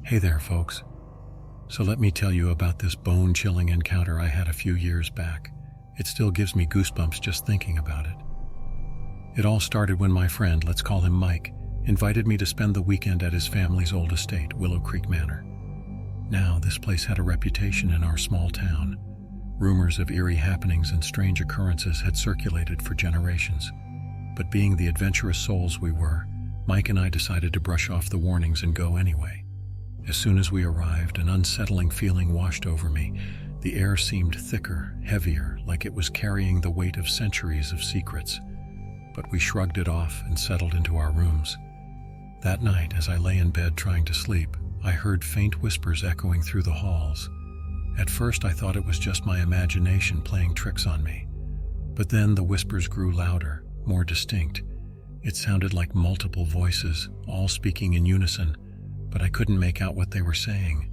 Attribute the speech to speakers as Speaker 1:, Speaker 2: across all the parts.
Speaker 1: Hey there, folks. So let me tell you about this bone-chilling encounter I had a few years back. It still gives me goosebumps just thinking about it. It all started when my friend, let's call him Mike, invited me to spend the weekend at his family's old estate, Willow Creek Manor. Now, this place had a reputation in our small town. Rumors of eerie happenings and strange occurrences had circulated for generations. But being the adventurous souls we were, Mike and I decided to brush off the warnings and go anyway. As soon as we arrived, an unsettling feeling washed over me. The air seemed thicker, heavier, like it was carrying the weight of centuries of secrets. But we shrugged it off and settled into our rooms. That night, as I lay in bed trying to sleep, I heard faint whispers echoing through the halls. At first, I thought it was just my imagination playing tricks on me. But then the whispers grew louder, more distinct. It sounded like multiple voices, all speaking in unison, but I couldn't make out what they were saying.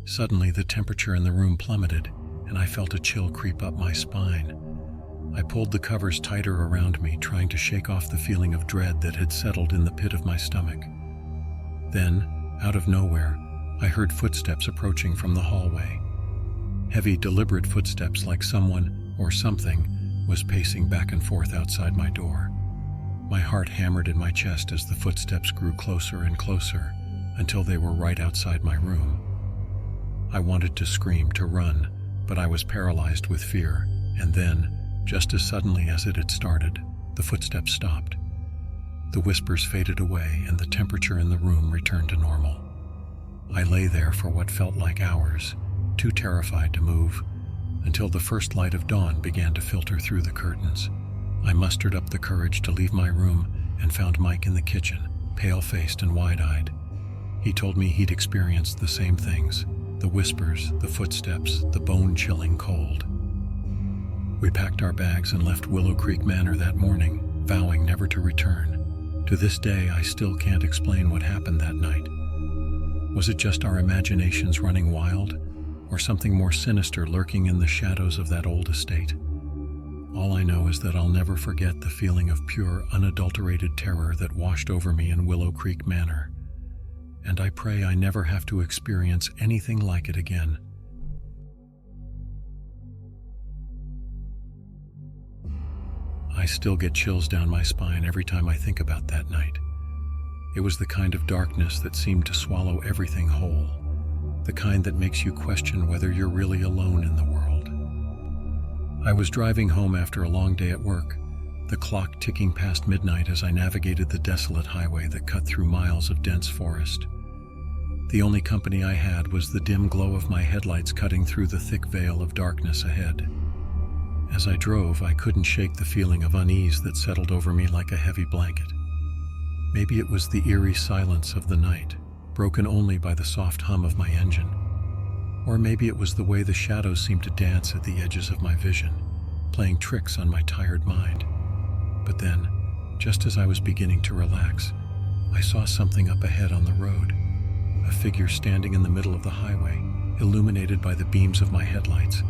Speaker 1: Suddenly, the temperature in the room plummeted, and I felt a chill creep up my spine. I pulled the covers tighter around me, trying to shake off the feeling of dread that had settled in the pit of my stomach. Then, out of nowhere, I heard footsteps approaching from the hallway. Heavy, deliberate footsteps like someone, or something, was pacing back and forth outside my door. My heart hammered in my chest as the footsteps grew closer and closer, until they were right outside my room. I wanted to scream, to run, but I was paralyzed with fear, and then, just as suddenly as it had started, the footsteps stopped. The whispers faded away and the temperature in the room returned to normal. I lay there for what felt like hours, too terrified to move, until the first light of dawn began to filter through the curtains. I mustered up the courage to leave my room and found Mike in the kitchen, pale-faced and wide-eyed. He told me he'd experienced the same things, the whispers, the footsteps, the bone-chilling cold. We packed our bags and left Willow Creek Manor that morning, vowing never to return. To this day, I still can't explain what happened that night. Was it just our imaginations running wild, or something more sinister lurking in the shadows of that old estate? All I know is that I'll never forget the feeling of pure, unadulterated terror that washed over me in Willow Creek Manor. And I pray I never have to experience anything like it again. I still get chills down my spine every time I think about that night. It was the kind of darkness that seemed to swallow everything whole, the kind that makes you question whether you're really alone in the world. I was driving home after a long day at work, the clock ticking past midnight as I navigated the desolate highway that cut through miles of dense forest. The only company I had was the dim glow of my headlights cutting through the thick veil of darkness ahead. As I drove, I couldn't shake the feeling of unease that settled over me like a heavy blanket. Maybe it was the eerie silence of the night, broken only by the soft hum of my engine. Or maybe it was the way the shadows seemed to dance at the edges of my vision, playing tricks on my tired mind. But then, just as I was beginning to relax, I saw something up ahead on the road, a figure standing in the middle of the highway, illuminated by the beams of my headlights.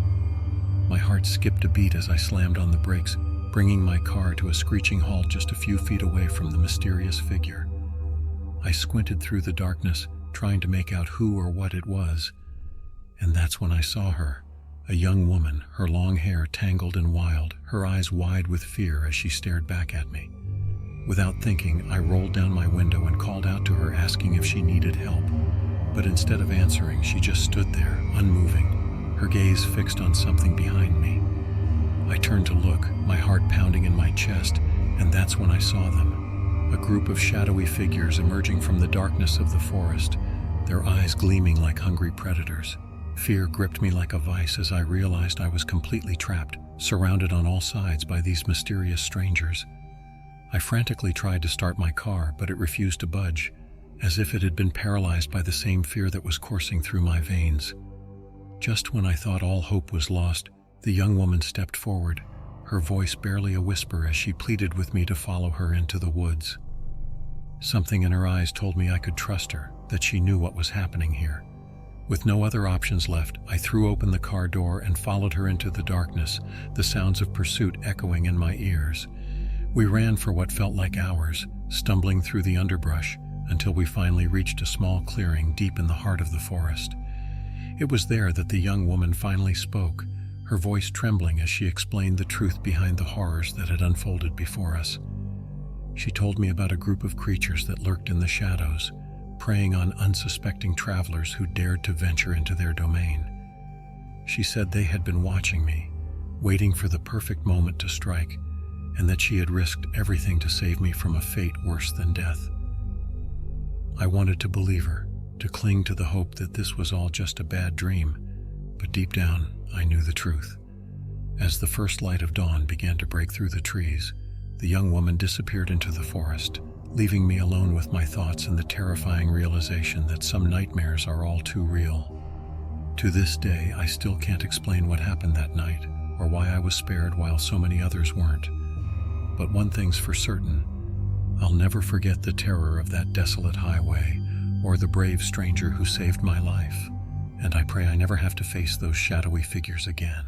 Speaker 1: My heart skipped a beat as I slammed on the brakes, bringing my car to a screeching halt just a few feet away from the mysterious figure. I squinted through the darkness, trying to make out who or what it was, and that's when I saw her. A young woman, her long hair tangled and wild, her eyes wide with fear as she stared back at me. Without thinking, I rolled down my window and called out to her, asking if she needed help. But instead of answering, she just stood there, unmoving, her gaze fixed on something behind me. I turned to look, my heart pounding in my chest, and that's when I saw them. A group of shadowy figures emerging from the darkness of the forest, their eyes gleaming like hungry predators. Fear gripped me like a vice as I realized I was completely trapped, surrounded on all sides by these mysterious strangers. I frantically tried to start my car, but it refused to budge, as if it had been paralyzed by the same fear that was coursing through my veins. Just when I thought all hope was lost, the young woman stepped forward, her voice barely a whisper as she pleaded with me to follow her into the woods. Something in her eyes told me I could trust her, that she knew what was happening here. With no other options left, I threw open the car door and followed her into the darkness, the sounds of pursuit echoing in my ears. We ran for what felt like hours, stumbling through the underbrush, until we finally reached a small clearing deep in the heart of the forest. It was there that the young woman finally spoke, her voice trembling as she explained the truth behind the horrors that had unfolded before us. She told me about a group of creatures that lurked in the shadows, preying on unsuspecting travelers who dared to venture into their domain. She said they had been watching me, waiting for the perfect moment to strike, and that she had risked everything to save me from a fate worse than death. I wanted to believe her, to cling to the hope that this was all just a bad dream, but deep down, I knew the truth. As the first light of dawn began to break through the trees, the young woman disappeared into the forest, leaving me alone with my thoughts and the terrifying realization that some nightmares are all too real. To this day, I still can't explain what happened that night, or why I was spared while so many others weren't. But one thing's for certain, I'll never forget the terror of that desolate highway, or the brave stranger who saved my life, and I pray I never have to face those shadowy figures again.